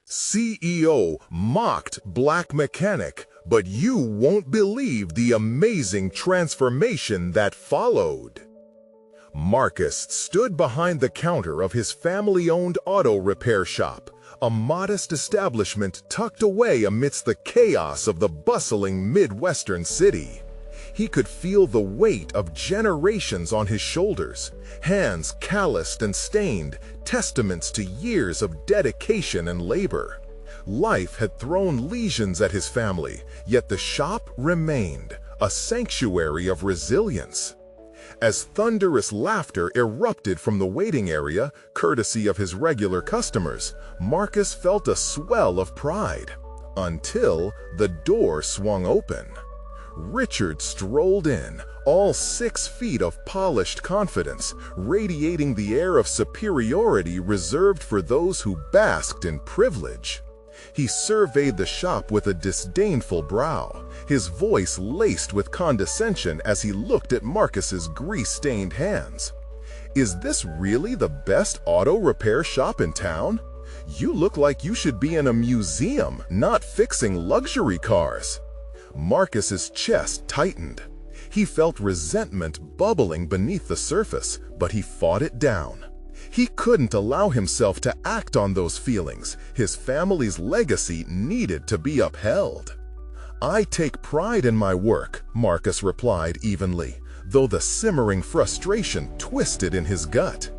CEO mocked black mechanic, but you won't believe the amazing transformation that followed. Marcus stood behind the counter of his family-owned auto repair shop, a modest establishment tucked away amidst the chaos of the bustling Midwestern city. He could feel the weight of generations on his shoulders, hands calloused and stained, testaments to years of dedication and labor. Life had thrown lesions at his family, yet the shop remained, a sanctuary of resilience. As thunderous laughter erupted from the waiting area, courtesy of his regular customers, Marcus felt a swell of pride. Until the door swung open. Richard strolled in, all 6 feet of polished confidence, radiating the air of superiority reserved for those who basked in privilege. He surveyed the shop with a disdainful brow, his voice laced with condescension as he looked at Marcus's grease-stained hands. "Is this really the best auto repair shop in town? You look like you should be in a museum, not fixing luxury cars." Marcus's chest tightened. He felt resentment bubbling beneath the surface, but he fought it down. He couldn't allow himself to act on those feelings. His family's legacy needed to be upheld. "I take pride in my work," Marcus replied evenly, though the simmering frustration twisted in his gut.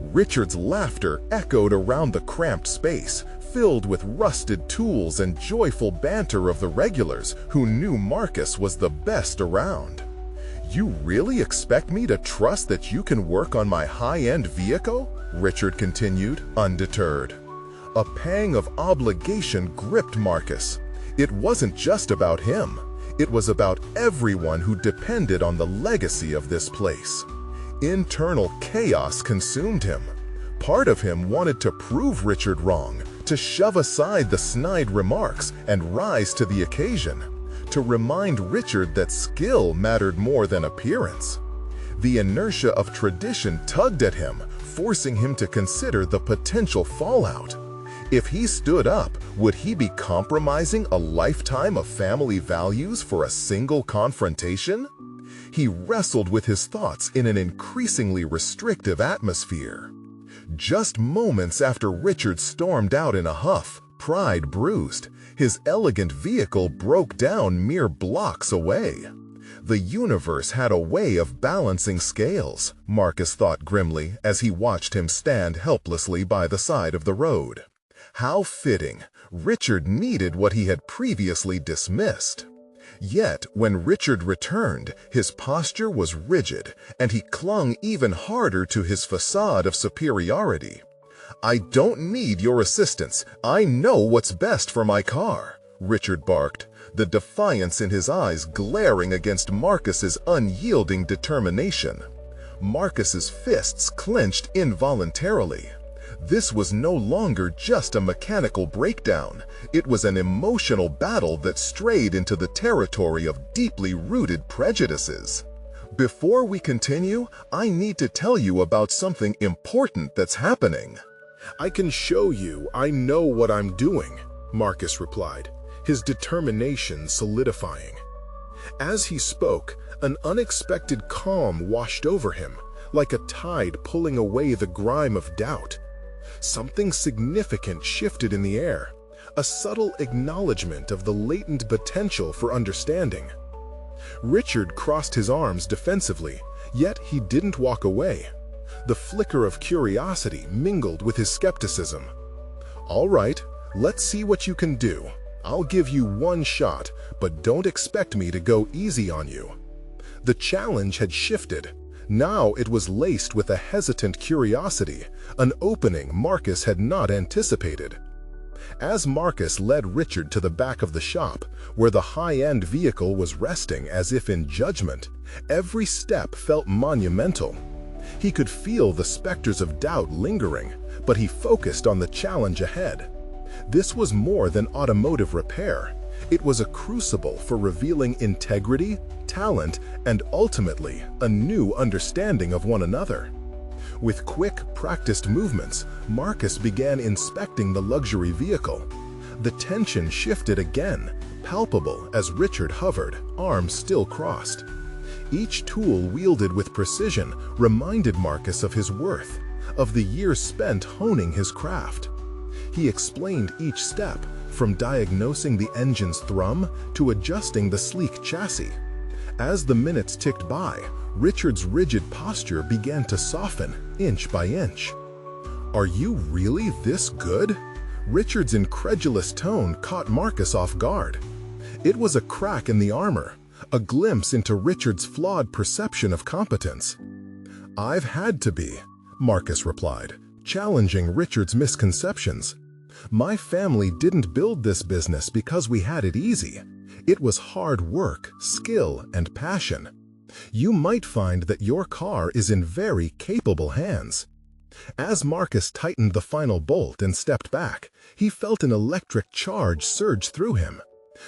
Richard's laughter echoed around the cramped space, filled with rusted tools and joyful banter of the regulars who knew Marcus was the best around. "You really expect me to trust that you can work on my high-end vehicle?" Richard continued, undeterred. A pang of obligation gripped Marcus. It wasn't just about him. It was about everyone who depended on the legacy of this place. Internal chaos consumed him. Part of him wanted to prove Richard wrong, to shove aside the snide remarks and rise to the occasion, to remind Richard that skill mattered more than appearance. The inertia of tradition tugged at him, forcing him to consider the potential fallout. If he stood up, would he be compromising a lifetime of family values for a single confrontation? He wrestled with his thoughts in an increasingly restrictive atmosphere. Just moments after Richard stormed out in a huff, pride bruised, his elegant vehicle broke down mere blocks away. The universe had a way of balancing scales, Marcus thought grimly as he watched him stand helplessly by the side of the road. How fitting! Richard needed what he had previously dismissed. Yet, when Richard returned, his posture was rigid, and he clung even harder to his facade of superiority. "I don't need your assistance. I know what's best for my car," Richard barked, the defiance in his eyes glaring against Marcus's unyielding determination. Marcus's fists clenched involuntarily. This was no longer just a mechanical breakdown. It was an emotional battle that strayed into the territory of deeply rooted prejudices. "Before we continue, I need to tell you about something important that's happening." "I can show you I know what I'm doing," Marcus replied, his determination solidifying. As he spoke, an unexpected calm washed over him, like a tide pulling away the grime of doubt. Something significant shifted in the air, a subtle acknowledgement of the latent potential for understanding. Richard crossed his arms defensively, yet he didn't walk away. The flicker of curiosity mingled with his skepticism. "All right, let's see what you can do. I'll give you one shot, but don't expect me to go easy on you." The challenge had shifted. Now it was laced with a hesitant curiosity, an opening Marcus had not anticipated. As Marcus led Richard to the back of the shop, where the high-end vehicle was resting as if in judgment, every step felt monumental. He could feel the specters of doubt lingering, but he focused on the challenge ahead. This was more than automotive repair. It was a crucible for revealing integrity, talent, and ultimately, a new understanding of one another. With quick, practiced movements, Marcus began inspecting the luxury vehicle. The tension shifted again, palpable as Richard hovered, arms still crossed. Each tool wielded with precision reminded Marcus of his worth, of the years spent honing his craft. He explained each step, from diagnosing the engine's thrum to adjusting the sleek chassis. As the minutes ticked by, Richard's rigid posture began to soften, inch by inch. "Are you really this good?" Richard's incredulous tone caught Marcus off guard. It was a crack in the armor, a glimpse into Richard's flawed perception of competence. "I've had to be," Marcus replied, challenging Richard's misconceptions. "My family didn't build this business because we had it easy. It was hard work, skill, and passion. You might find that your car is in very capable hands." As Marcus tightened the final bolt and stepped back, he felt an electric charge surge through him.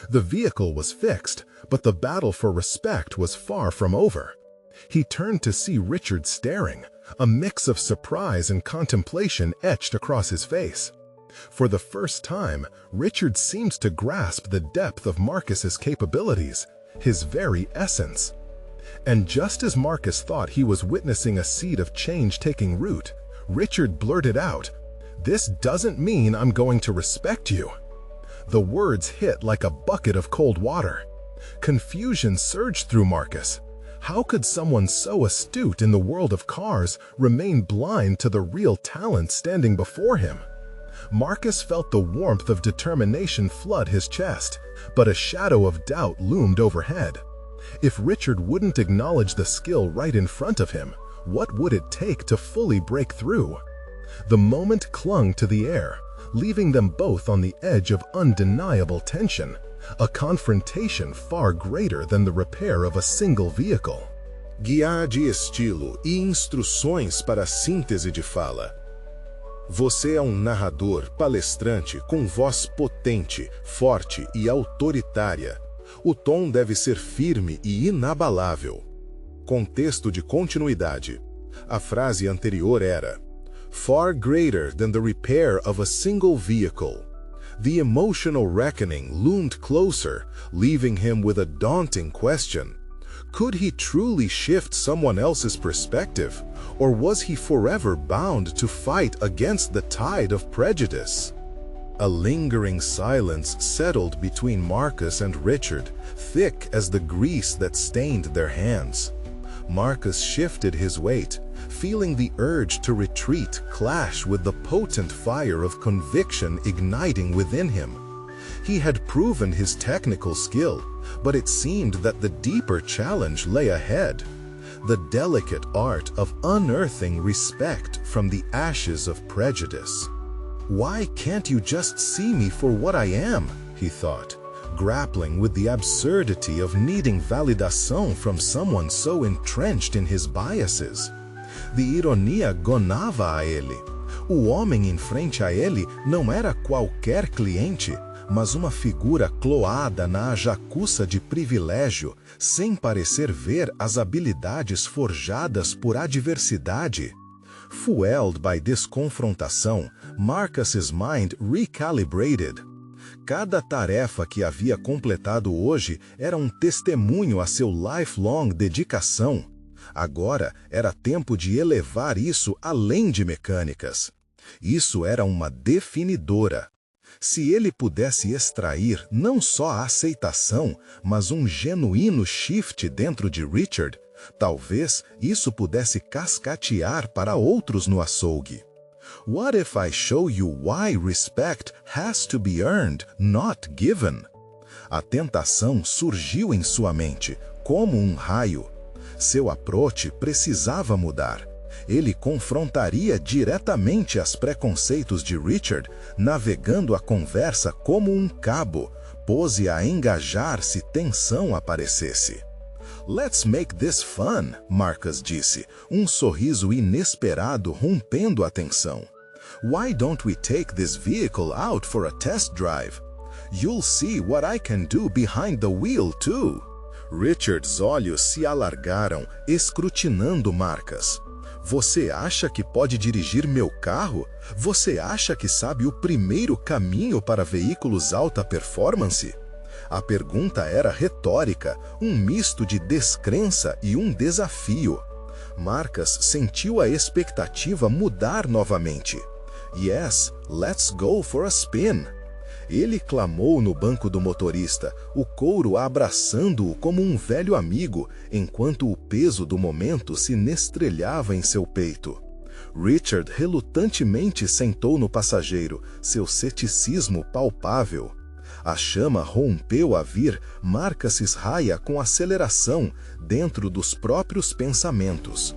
The vehicle was fixed, but the battle for respect was far from over. He turned to see Richard staring, a mix of surprise and contemplation etched across his face. For the first time, Richard seemed to grasp the depth of Marcus's capabilities, his very essence. And just as Marcus thought he was witnessing a seed of change taking root, Richard blurted out, "This doesn't mean I'm going to respect you." The words hit like a bucket of cold water. Confusion surged through Marcus. How could someone so astute in the world of cars remain blind to the real talent standing before him? Marcus felt the warmth of determination flood his chest, but a shadow of doubt loomed overhead. If Richard wouldn't acknowledge the skill right in front of him, what would it take to fully break through? The moment clung to the air, leaving them both on the edge of undeniable tension, a confrontation far greater than the repair of a single vehicle. Guiar de estilo e instruções para a síntese de fala. Você é narrador, palestrante com voz potente, forte e autoritária. O tom deve ser firme e inabalável. Contexto de continuidade. A frase anterior era "far greater than the repair of a single vehicle." The emotional reckoning loomed closer, leaving him with a daunting question. Could he truly shift someone else's perspective, or was he forever bound to fight against the tide of prejudice? A lingering silence settled between Marcus and Richard, thick as the grease that stained their hands. Marcus shifted his weight, feeling the urge to retreat clash with the potent fire of conviction igniting within him. He had proven his technical skill, but it seemed that the deeper challenge lay ahead. The delicate art of unearthing respect from the ashes of prejudice. "Why can't you just see me for what I am?" he thought, grappling with the absurdity of needing validação from someone so entrenched in his biases. The ironia gonava a ele. O homem em frente a ele não era qualquer cliente, mas uma figura cloada na ajacuça de privilégio, sem parecer ver as habilidades forjadas por adversidade. Fueled by this confrontação, Marcus's mind recalibrated. Cada tarefa que havia completado hoje era um testemunho a seu lifelong dedicação. Agora era tempo de elevar isso além de mecânicas. Isso era uma definidora. Se ele pudesse extrair não só a aceitação, mas um genuíno shift dentro de Richard, talvez isso pudesse cascatear para outros no açougue. What if I show you why respect has to be earned, not given? A tentação surgiu em sua mente, como um raio. Seu approach precisava mudar. Ele confrontaria diretamente os preconceitos de Richard, navegando a conversa como um cabo, pose a engajar se tensão aparecesse. "Let's make this fun", Marcus disse, um sorriso inesperado rompendo a tensão. "Why don't we take this vehicle out for a test drive? You'll see what I can do behind the wheel too." Richard's olhos se alargaram, escrutinando Marcus. Você acha que pode dirigir meu carro? Você acha que sabe o primeiro caminho para veículos alta performance? A pergunta era retórica, um misto de descrença e um desafio. Marcus sentiu a expectativa mudar novamente. Yes, let's go for a spin. Ele clamou no banco do motorista, o couro abraçando-o como um velho amigo, enquanto o peso do momento se nestrelhava em seu peito. Richard relutantemente sentou no passageiro, seu ceticismo palpável. A chama rompeu a vir, Marcus raia com aceleração dentro dos próprios pensamentos.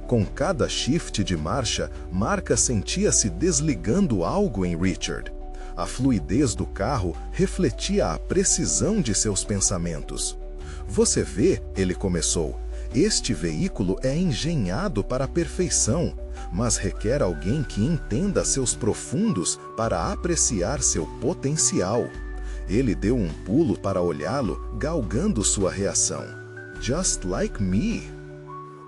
Com cada shift de marcha, Marcus sentia-se desligando algo em Richard. A fluidez do carro refletia a precisão de seus pensamentos. Você vê, ele começou, este veículo é engenhado para a perfeição, mas requer alguém que entenda seus profundos para apreciar seu potencial. Ele deu um pulo para olhá-lo, galgando sua reação. Just like me.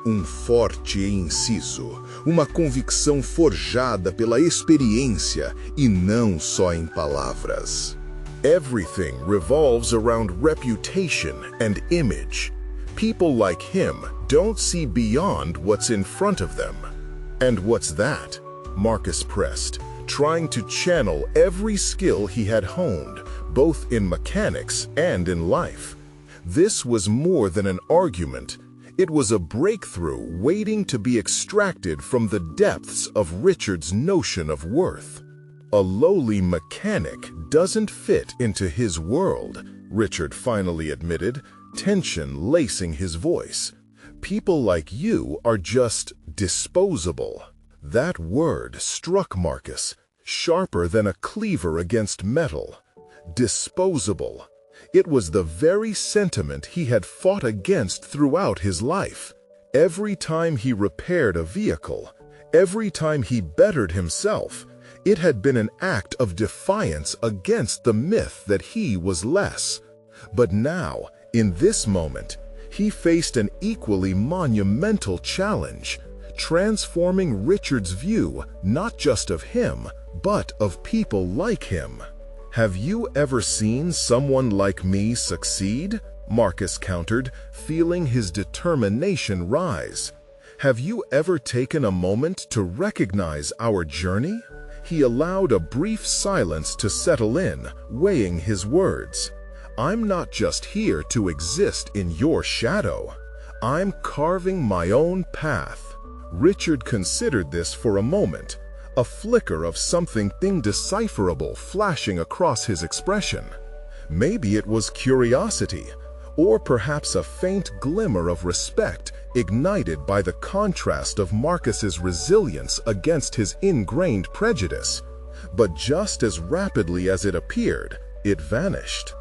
Um forte inciso, uma convicção forjada pela experiência e não só em palavras. Everything revolves around reputation and image. People like him don't see beyond what's in front of them. And what's that? Marcus pressed, trying to channel every skill he had honed, both in mechanics and in life. This was more than an argument. It was a breakthrough waiting to be extracted from the depths of Richard's notion of worth. A lowly mechanic doesn't fit into his world, Richard finally admitted, tension lacing his voice. People like you are just disposable. That word struck Marcus, sharper than a cleaver against metal. Disposable. It was the very sentiment he had fought against throughout his life. Every time he repaired a vehicle, every time he bettered himself, it had been an act of defiance against the myth that he was less. But now, in this moment, he faced an equally monumental challenge, transforming Richard's view not just of him, but of people like him. Have you ever seen someone like me succeed? Marcus countered, feeling his determination rise. Have you ever taken a moment to recognize our journey? He allowed a brief silence to settle in, weighing his words. I'm not just here to exist in your shadow. I'm carving my own path. Richard considered this for a moment, a flicker of something indecipherable flashing across his expression. Maybe it was curiosity, or perhaps a faint glimmer of respect ignited by the contrast of Marcus's resilience against his ingrained prejudice. But just as rapidly as it appeared, it vanished.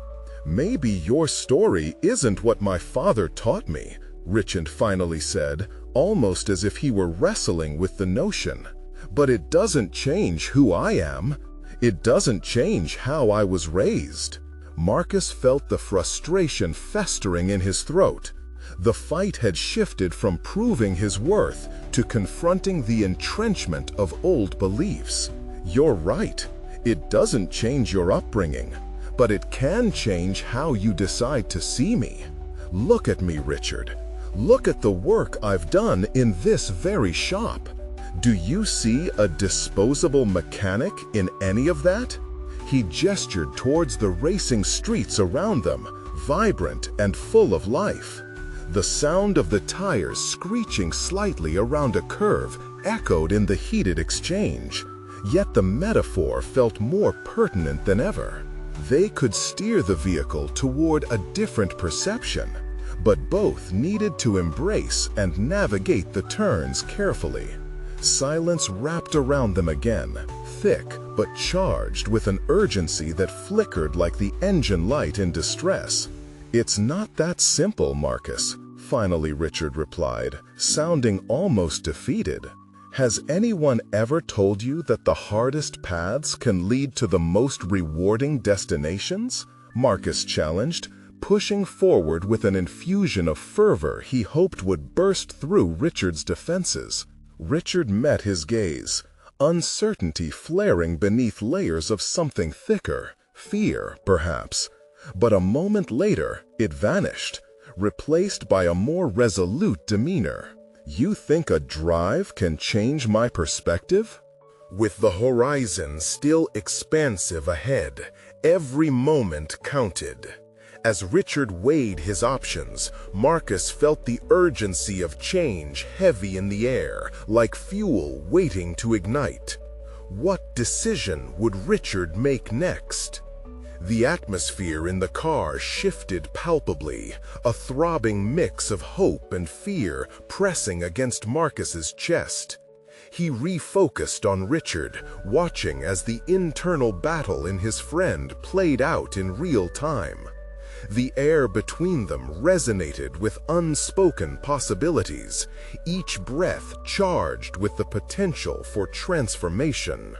Maybe your story isn't what my father taught me, Richard finally said, almost as if he were wrestling with the notion. But it doesn't change who I am. It doesn't change how I was raised. Marcus felt the frustration festering in his throat. The fight had shifted from proving his worth to confronting the entrenchment of old beliefs. You're right. It doesn't change your upbringing, but it can change how you decide to see me. Look at me, Richard. Look at the work I've done in this very shop. Do you see a disposable mechanic in any of that? He gestured towards the racing streets around them, vibrant and full of life. The sound of the tires screeching slightly around a curve echoed in the heated exchange. Yet the metaphor felt more pertinent than ever. They could steer the vehicle toward a different perception, but both needed to embrace and navigate the turns carefully. Silence wrapped around them again, thick but charged with an urgency that flickered like the engine light in distress. It's not that simple, Marcus, finally Richard replied, sounding almost defeated. Has anyone ever told you that the hardest paths can lead to the most rewarding destinations? Marcus challenged, pushing forward with an infusion of fervor he hoped would burst through Richard's defenses. Richard met his gaze, uncertainty flaring beneath layers of something thicker, fear, perhaps. But a moment later, it vanished, replaced by a more resolute demeanor. "You think a drive can change my perspective?" With the horizon still expansive ahead, every moment counted. As Richard weighed his options, Marcus felt the urgency of change heavy in the air, like fuel waiting to ignite. What decision would Richard make next? The atmosphere in the car shifted palpably, a throbbing mix of hope and fear pressing against Marcus's chest. He refocused on Richard, watching as the internal battle in his friend played out in real time. The air between them resonated with unspoken possibilities, each breath charged with the potential for transformation.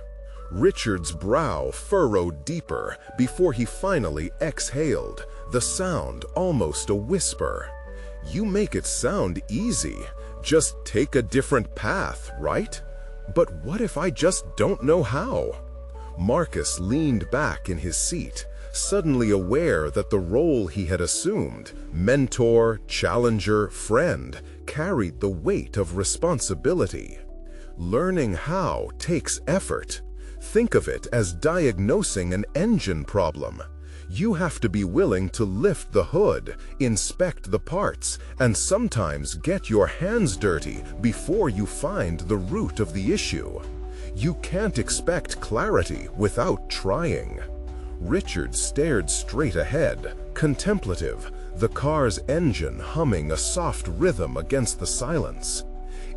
Richard's brow furrowed deeper before he finally exhaled, the sound almost a whisper. "You make it sound easy. Just take a different path, right? But what if I just don't know how?" Marcus leaned back in his seat, suddenly aware that the role he had assumed, mentor, challenger, friend, carried the weight of responsibility. Learning how takes effort. Think of it as diagnosing an engine problem. You have to be willing to lift the hood, inspect the parts, and sometimes get your hands dirty before you find the root of the issue. You can't expect clarity without trying. Richard stared straight ahead, contemplative, the car's engine humming a soft rhythm against the silence.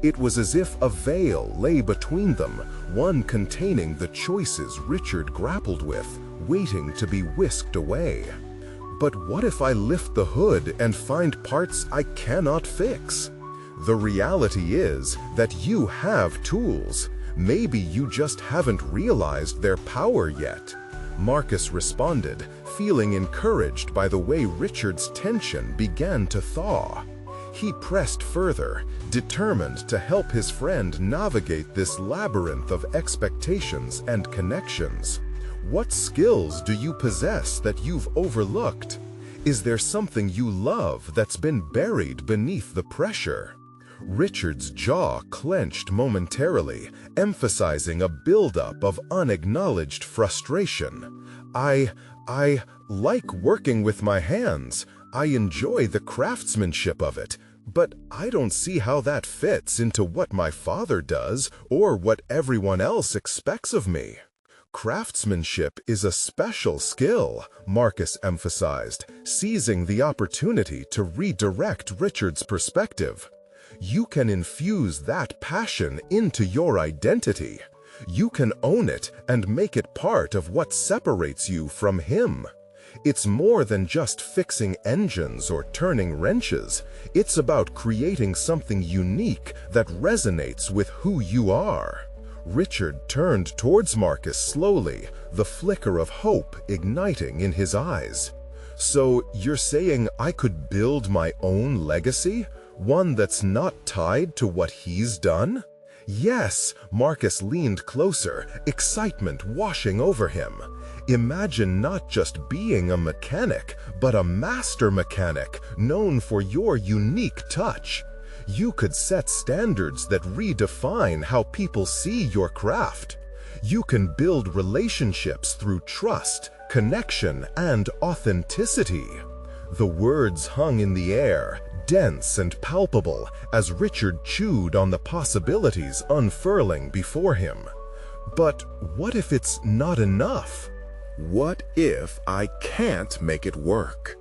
It was as if a veil lay between them, one containing the choices Richard grappled with, waiting to be whisked away. But what if I lift the hood and find parts I cannot fix? The reality is that you have tools. Maybe you just haven't realized their power yet. Marcus responded, feeling encouraged by the way Richard's tension began to thaw. He pressed further, determined to help his friend navigate this labyrinth of expectations and connections. What skills do you possess that you've overlooked? Is there something you love that's been buried beneath the pressure? Richard's jaw clenched momentarily, emphasizing a buildup of unacknowledged frustration. I like working with my hands. I enjoy the craftsmanship of it, but I don't see how that fits into what my father does or what everyone else expects of me. Craftsmanship is a special skill, Marcus emphasized, seizing the opportunity to redirect Richard's perspective. You can infuse that passion into your identity. You can own it and make it part of what separates you from him. It's more than just fixing engines or turning wrenches. It's about creating something unique that resonates with who you are. Richard turned towards Marcus slowly, the flicker of hope igniting in his eyes. "So you're saying I could build my own legacy? One that's not tied to what he's done?" "Yes," Marcus leaned closer, excitement washing over him. "Imagine not just being a mechanic, but a master mechanic, known for your unique touch. You could set standards that redefine how people see your craft. You can build relationships through trust, connection, and authenticity." The words hung in the air, dense and palpable, as Richard chewed on the possibilities unfurling before him. But what if it's not enough? What if I can't make it work?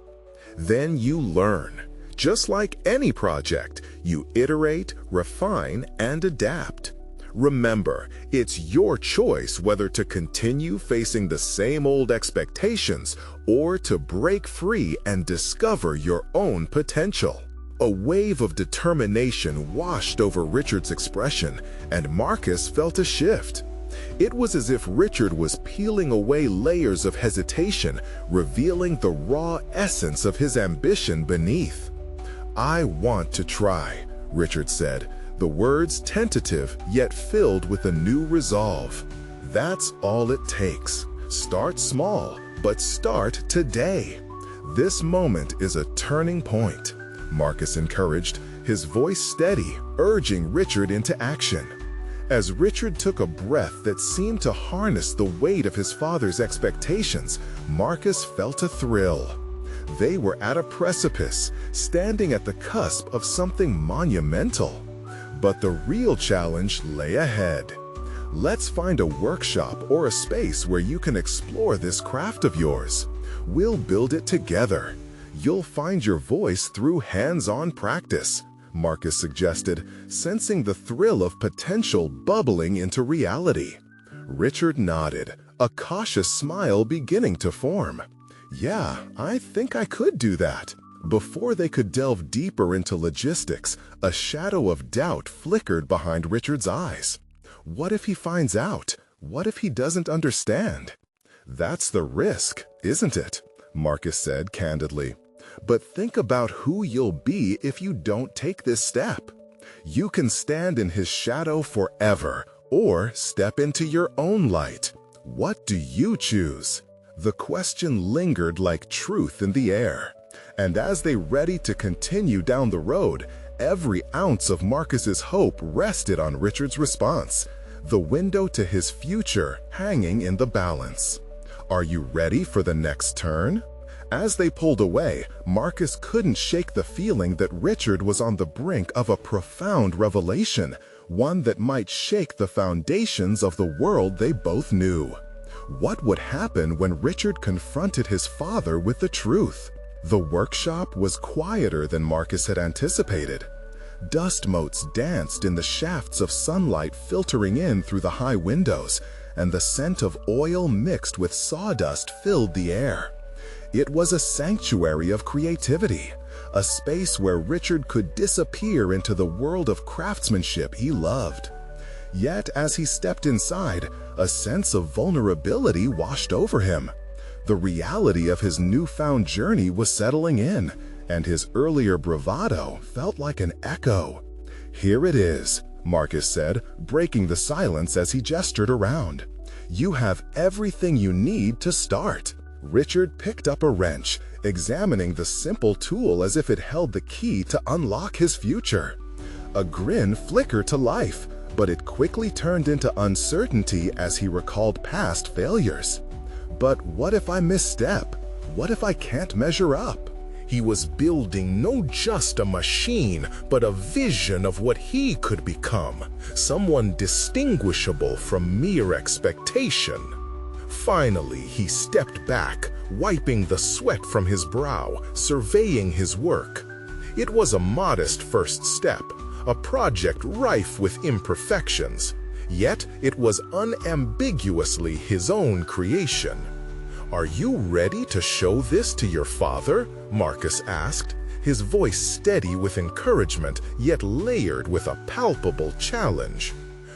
Then you learn. Just like any project, you iterate, refine, and adapt. Remember, it's your choice whether to continue facing the same old expectations or to break free and discover your own potential. A wave of determination washed over Richard's expression, and Marcus felt a shift. It was as if Richard was peeling away layers of hesitation, revealing the raw essence of his ambition beneath. "I want to try," Richard said, The words tentative yet filled with a new resolve. That's all it takes. Start small, but start today. This moment is a turning point, Marcus encouraged, his voice steady, urging Richard into action. As Richard took a breath that seemed to harness the weight of his father's expectations, Marcus felt a thrill. They were at a precipice, standing at the cusp of something monumental. But the real challenge lay ahead. Let's find a workshop or a space where you can explore this craft of yours. We'll build it together. You'll find your voice through hands-on practice, Marcus suggested, sensing the thrill of potential bubbling into reality. Richard nodded, a cautious smile beginning to form. Yeah, I think I could do that. Before they could delve deeper into logistics, a shadow of doubt flickered behind Richard's eyes. What if he finds out? What if he doesn't understand? That's the risk, isn't it? Marcus said candidly. But think about who you'll be if you don't take this step. You can stand in his shadow forever, or step into your own light. What do you choose? The question lingered like truth in the air. And as they ready to continue down the road, every ounce of Marcus's hope rested on Richard's response, the window to his future hanging in the balance. Are you ready for the next turn? As they pulled away, Marcus couldn't shake the feeling that Richard was on the brink of a profound revelation, one that might shake the foundations of the world they both knew. What would happen when Richard confronted his father with the truth? The workshop was quieter than Marcus had anticipated. Dust motes danced in the shafts of sunlight filtering in through the high windows, and the scent of oil mixed with sawdust filled the air. It was a sanctuary of creativity, a space where Richard could disappear into the world of craftsmanship he loved. Yet as he stepped inside, a sense of vulnerability washed over him. The reality of his newfound journey was settling in, and his earlier bravado felt like an echo. Here it is, Marcus said, breaking the silence as he gestured around. You have everything you need to start. Richard picked up a wrench, examining the simple tool as if it held the key to unlock his future. A grin flickered to life, but it quickly turned into uncertainty as he recalled past failures. But what if I misstep? What if I can't measure up? He was building no just a machine, but a vision of what he could become, someone distinguishable from mere expectation. Finally, he stepped back, wiping the sweat from his brow, surveying his work. It was a modest first step, a project rife with imperfections, yet it was unambiguously his own creation. Are you ready to show this to your father? Marcus asked, his voice steady with encouragement, yet layered with a palpable challenge.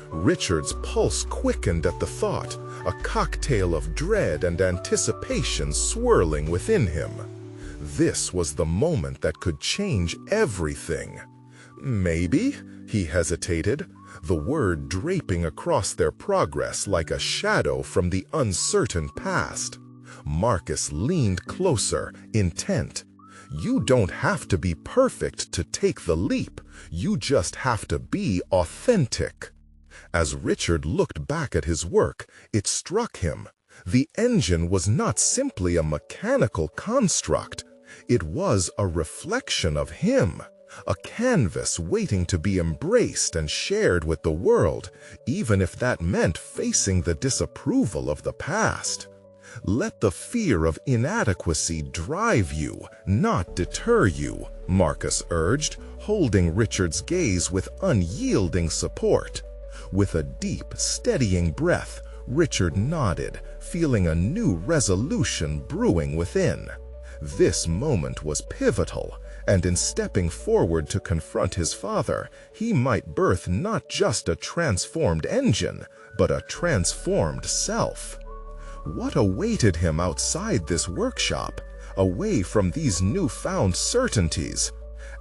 Richard's pulse quickened at the thought, a cocktail of dread and anticipation swirling within him. This was the moment that could change everything. Maybe, he hesitated, the word draping across their progress like a shadow from the uncertain past. Marcus leaned closer, intent. You don't have to be perfect to take the leap. You just have to be authentic. As Richard looked back at his work, it struck him. The engine was not simply a mechanical construct. It was a reflection of him, a canvas waiting to be embraced and shared with the world, even if that meant facing the disapproval of the past. Let the fear of inadequacy drive you, not deter you, Marcus urged, holding Richard's gaze with unyielding support. With a deep, steadying breath, Richard nodded, feeling a new resolution brewing within. This moment was pivotal, and in stepping forward to confront his father, he might birth not just a transformed engine, but a transformed self. What awaited him outside this workshop, away from these newfound certainties?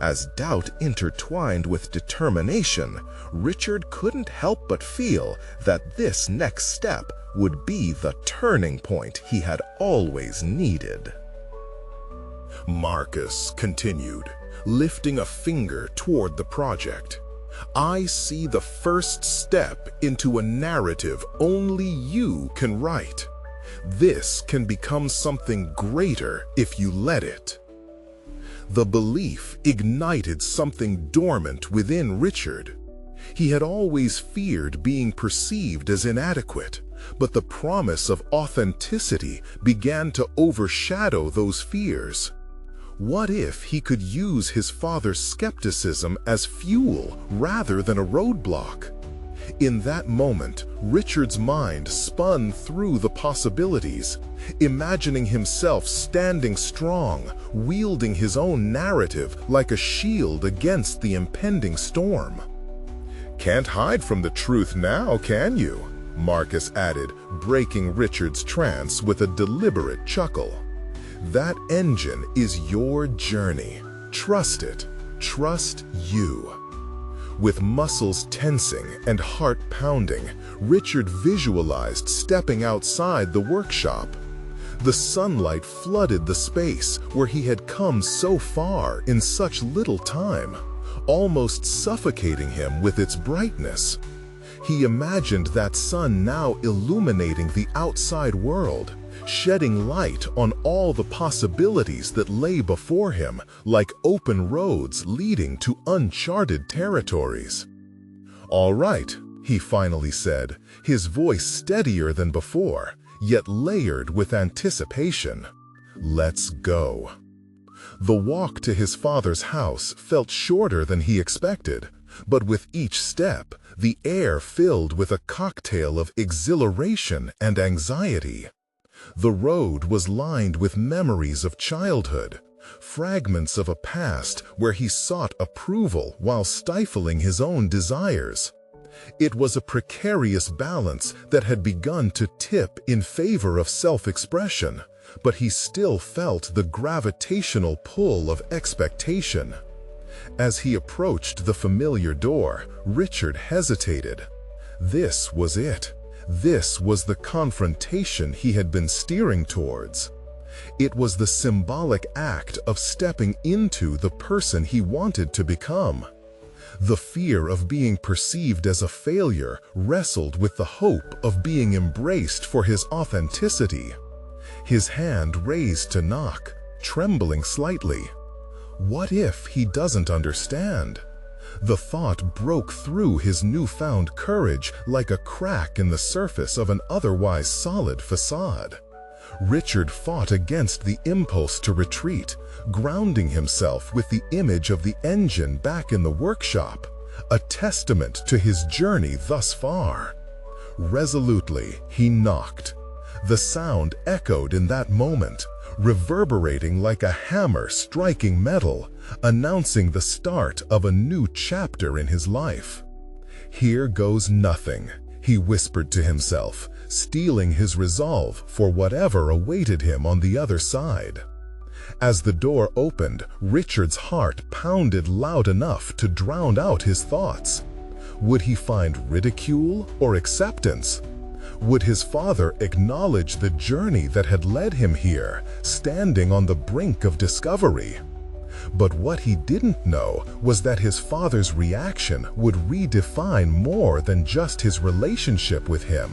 As doubt intertwined with determination, Richard couldn't help but feel that this next step would be the turning point he had always needed. Marcus continued, lifting a finger toward the project. I see the first step into a narrative only you can write. This can become something greater if you let it. The belief ignited something dormant within Richard. He had always feared being perceived as inadequate, but the promise of authenticity began to overshadow those fears. What if he could use his father's skepticism as fuel rather than a roadblock? In that moment, Richard's mind spun through the possibilities, imagining himself standing strong, wielding his own narrative like a shield against the impending storm. "Can't hide from the truth now, can you?" Marcus added, breaking Richard's trance with a deliberate chuckle. "That engine is your journey. Trust it. Trust you." With muscles tensing and heart pounding, Richard visualized stepping outside the workshop. The sunlight flooded the space where he had come so far in such little time, almost suffocating him with its brightness. He imagined that sun now illuminating the outside world, shedding light on all the possibilities that lay before him like open roads leading to uncharted territories. "All right," he finally said, his voice steadier than before, yet layered with anticipation. "Let's go." The walk to his father's house felt shorter than he expected, but with each step, the air filled with a cocktail of exhilaration and anxiety. The road was lined with memories of childhood, fragments of a past where he sought approval while stifling his own desires. It was a precarious balance that had begun to tip in favor of self-expression, but he still felt the gravitational pull of expectation. As he approached the familiar door, Richard hesitated. This was it. This was the confrontation he had been steering towards. It was the symbolic act of stepping into the person he wanted to become. The fear of being perceived as a failure wrestled with the hope of being embraced for his authenticity. His hand raised to knock, trembling slightly. What if he doesn't understand? The thought broke through his newfound courage like a crack in the surface of an otherwise solid facade. Richard fought against the impulse to retreat, grounding himself with the image of the engine back in the workshop, a testament to his journey thus far. Resolutely, he knocked. The sound echoed in that moment, reverberating like a hammer striking metal, announcing the start of a new chapter in his life. "Here goes nothing," he whispered to himself, steeling his resolve for whatever awaited him on the other side. As the door opened, Richard's heart pounded loud enough to drown out his thoughts. Would he find ridicule or acceptance? Would his father acknowledge the journey that had led him here, standing on the brink of discovery? But what he didn't know was that his father's reaction would redefine more than just his relationship with him.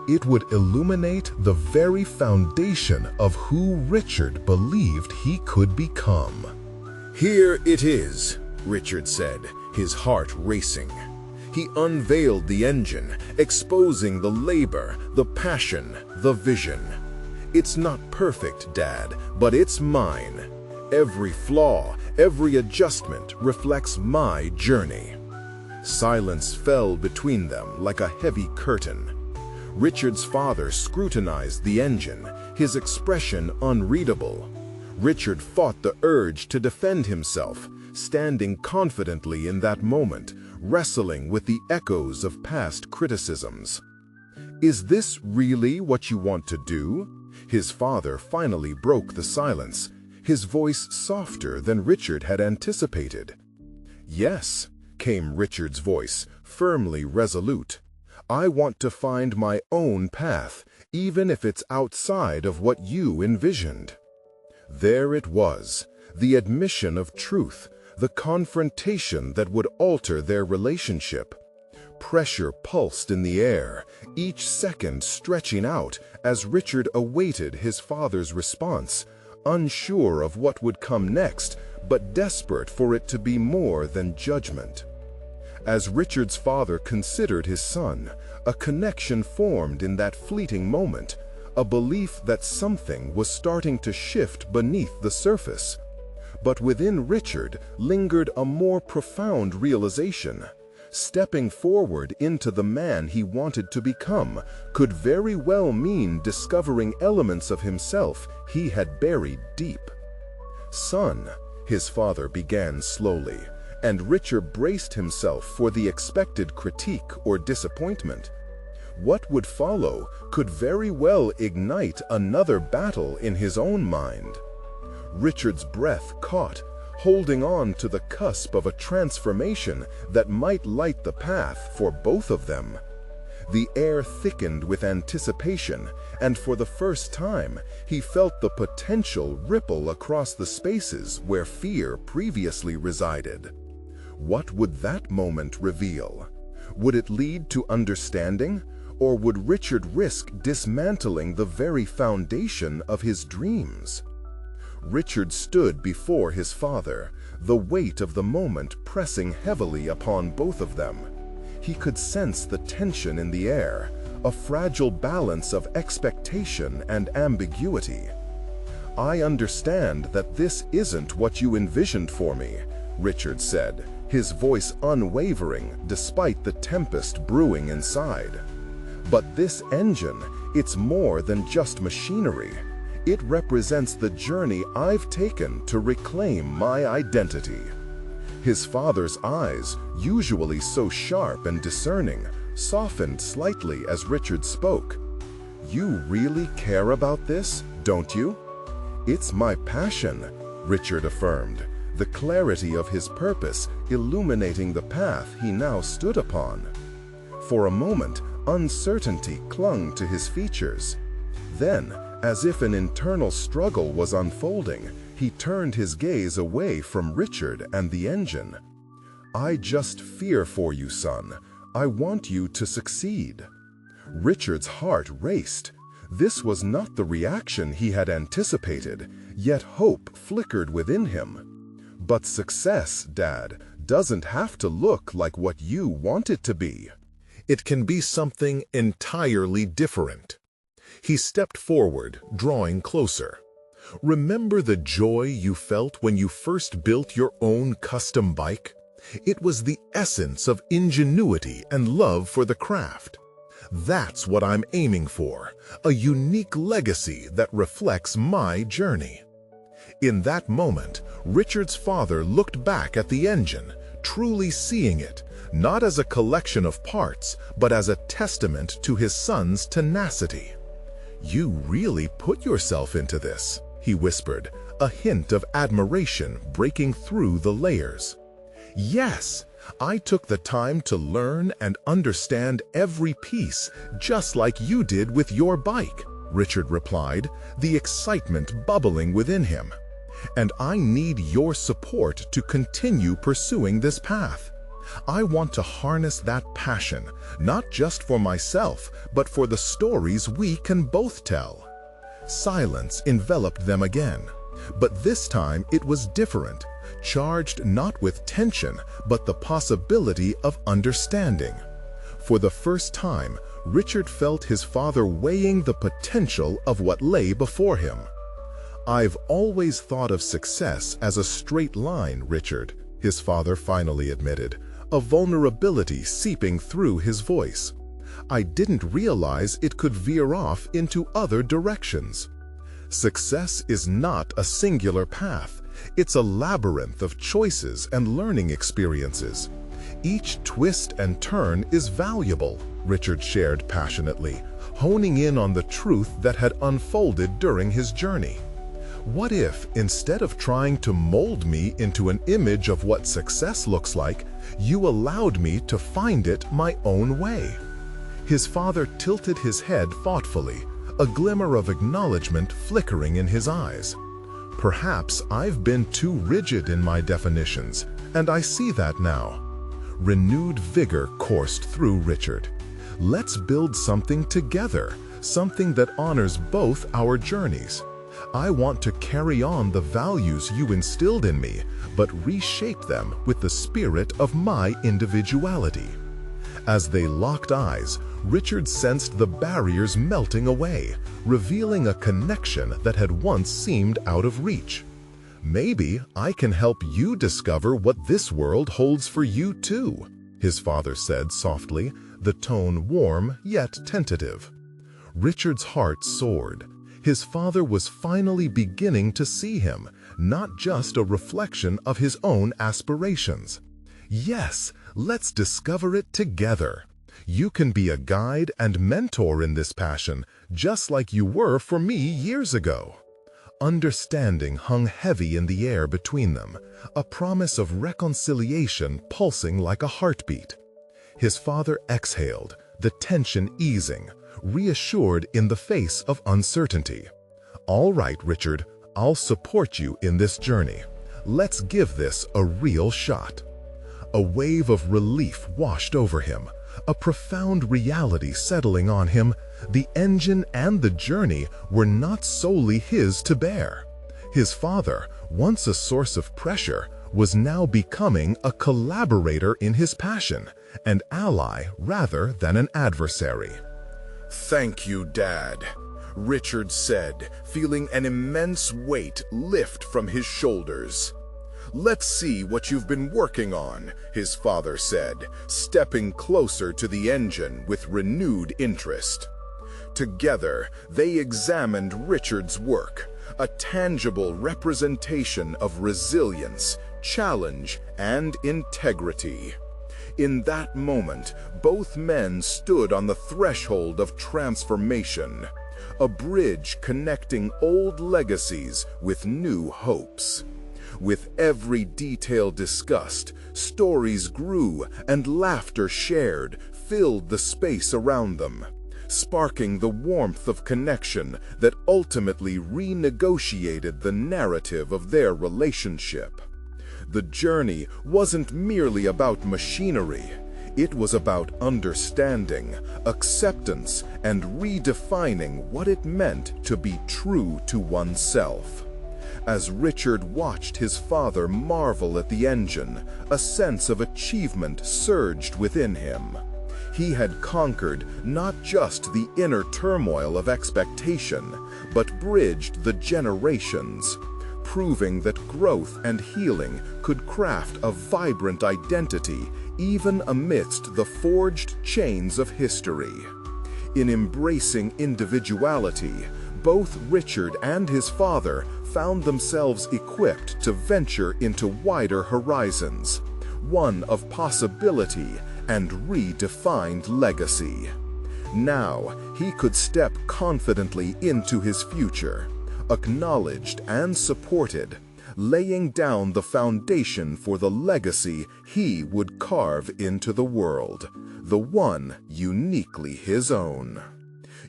It would illuminate the very foundation of who Richard believed he could become. "Here it is," Richard said, his heart racing. He unveiled the engine, exposing the labor, the passion, the vision. "It's not perfect, Dad, but it's mine. Every flaw, every adjustment reflects my journey." Silence fell between them like a heavy curtain. Richard's father scrutinized the engine, his expression unreadable. Richard fought the urge to defend himself, standing confidently in that moment, wrestling with the echoes of past criticisms. "Is this really what you want to do?" His father finally broke the silence, his voice softer than Richard had anticipated. "Yes," came Richard's voice, firmly resolute. "I want to find my own path, even if it's outside of what you envisioned." There it was, the admission of truth, the confrontation that would alter their relationship. Pressure pulsed in the air, each second stretching out as Richard awaited his father's response, unsure of what would come next, but desperate for it to be more than judgment. As Richard's father considered his son, a connection formed in that fleeting moment, a belief that something was starting to shift beneath the surface. But within Richard lingered a more profound realization. Stepping forward into the man he wanted to become could very well mean discovering elements of himself he had buried deep. "Son," his father began slowly, and Richard braced himself for the expected critique or disappointment. What would follow could very well ignite another battle in his own mind. Richard's breath caught, holding on to the cusp of a transformation that might light the path for both of them. The air thickened with anticipation, and for the first time, he felt the potential ripple across the spaces where fear previously resided. What would that moment reveal? Would it lead to understanding, or would Richard risk dismantling the very foundation of his dreams? Richard stood before his father, the weight of the moment pressing heavily upon both of them. He could sense the tension in the air, a fragile balance of expectation and ambiguity. "I understand that this isn't what you envisioned for me," Richard said, his voice unwavering despite the tempest brewing inside. "But this engine, it's more than just machinery. It represents the journey I've taken to reclaim my identity." His father's eyes, usually so sharp and discerning, softened slightly as Richard spoke. "You really care about this, don't you?" "It's my passion," Richard affirmed, the clarity of his purpose illuminating the path he now stood upon. For a moment, uncertainty clung to his features. Then, as if an internal struggle was unfolding, he turned his gaze away from Richard and the engine. "I just fear for you, son. I want you to succeed." Richard's heart raced. This was not the reaction he had anticipated, yet hope flickered within him. "But success, Dad, doesn't have to look like what you want it to be. It can be something entirely different." He stepped forward, drawing closer. "Remember the joy you felt when you first built your own custom bike? It was the essence of ingenuity and love for the craft. That's what I'm aiming for, a unique legacy that reflects my journey." In that moment, Richard's father looked back at the engine, truly seeing it, not as a collection of parts, but as a testament to his son's tenacity. "You really put yourself into this," he whispered, a hint of admiration breaking through the layers. "Yes, I took the time to learn and understand every piece, just like you did with your bike," Richard replied, the excitement bubbling within him. "And I need your support to continue pursuing this path. I want to harness that passion, not just for myself, but for the stories we can both tell." Silence enveloped them again, but this time it was different, charged not with tension, but the possibility of understanding. For the first time, Richard felt his father weighing the potential of what lay before him. "I've always thought of success as a straight line, Richard," his father finally admitted, a vulnerability seeping through his voice. "I didn't realize it could veer off into other directions. Success is not a singular path. It's a labyrinth of choices and learning experiences. Each twist and turn is valuable," Richard shared passionately, honing in on the truth that had unfolded during his journey. What if, instead of trying to mold me into an image of what success looks like, you allowed me to find it my own way? His father tilted his head thoughtfully, a glimmer of acknowledgement flickering in his eyes. Perhaps I've been too rigid in my definitions, and I see that now. Renewed vigor coursed through Richard. Let's build something together, something that honors both our journeys. I want to carry on the values you instilled in me, but reshape them with the spirit of my individuality. As they locked eyes, Richard sensed the barriers melting away, revealing a connection that had once seemed out of reach. Maybe I can help you discover what this world holds for you too, his father said softly, the tone warm yet tentative. Richard's heart soared. His father was finally beginning to see him, not just a reflection of his own aspirations. Yes, let's discover it together. You can be a guide and mentor in this passion, just like you were for me years ago. Understanding hung heavy in the air between them, a promise of reconciliation pulsing like a heartbeat. His father exhaled, the tension easing, reassured in the face of uncertainty. All right, Richard, I'll support you in this journey. Let's give this a real shot. A wave of relief washed over him, a profound reality settling on him. The engine and the journey were not solely his to bear. His father, once a source of pressure, was now becoming a collaborator in his passion, an ally rather than an adversary. "Thank you, Dad," Richard said, feeling an immense weight lift from his shoulders. "Let's see what you've been working on," his father said, stepping closer to the engine with renewed interest. Together, they examined Richard's work, a tangible representation of resilience, challenge, and integrity. In that moment, both men stood on the threshold of transformation, a bridge connecting old legacies with new hopes. With every detail discussed, stories grew and laughter shared filled the space around them, sparking the warmth of connection that ultimately renegotiated the narrative of their relationship. The journey wasn't merely about machinery. It was about understanding, acceptance, and redefining what it meant to be true to oneself. As Richard watched his father marvel at the engine, a sense of achievement surged within him. He had conquered not just the inner turmoil of expectation, but bridged the generations, proving that growth and healing could craft a vibrant identity even amidst the forged chains of history. In embracing individuality, both Richard and his father found themselves equipped to venture into wider horizons, one of possibility and redefined legacy. Now he could step confidently into his future, acknowledged and supported, laying down the foundation for the legacy he would carve into the world, the one uniquely his own.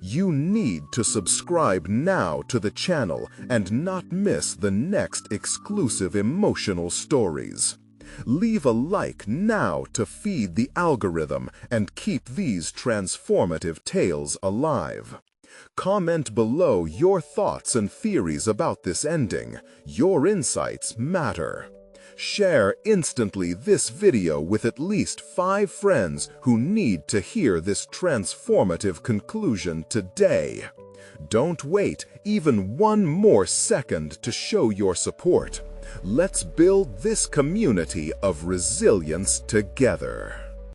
You need to subscribe now to the channel and not miss the next exclusive emotional stories. Leave a like now to feed the algorithm and keep these transformative tales alive. Comment below your thoughts and theories about this ending. Your insights matter. Share instantly this video with at least 5 friends who need to hear this transformative conclusion today. Don't wait even one more second to show your support. Let's build this community of resilience together.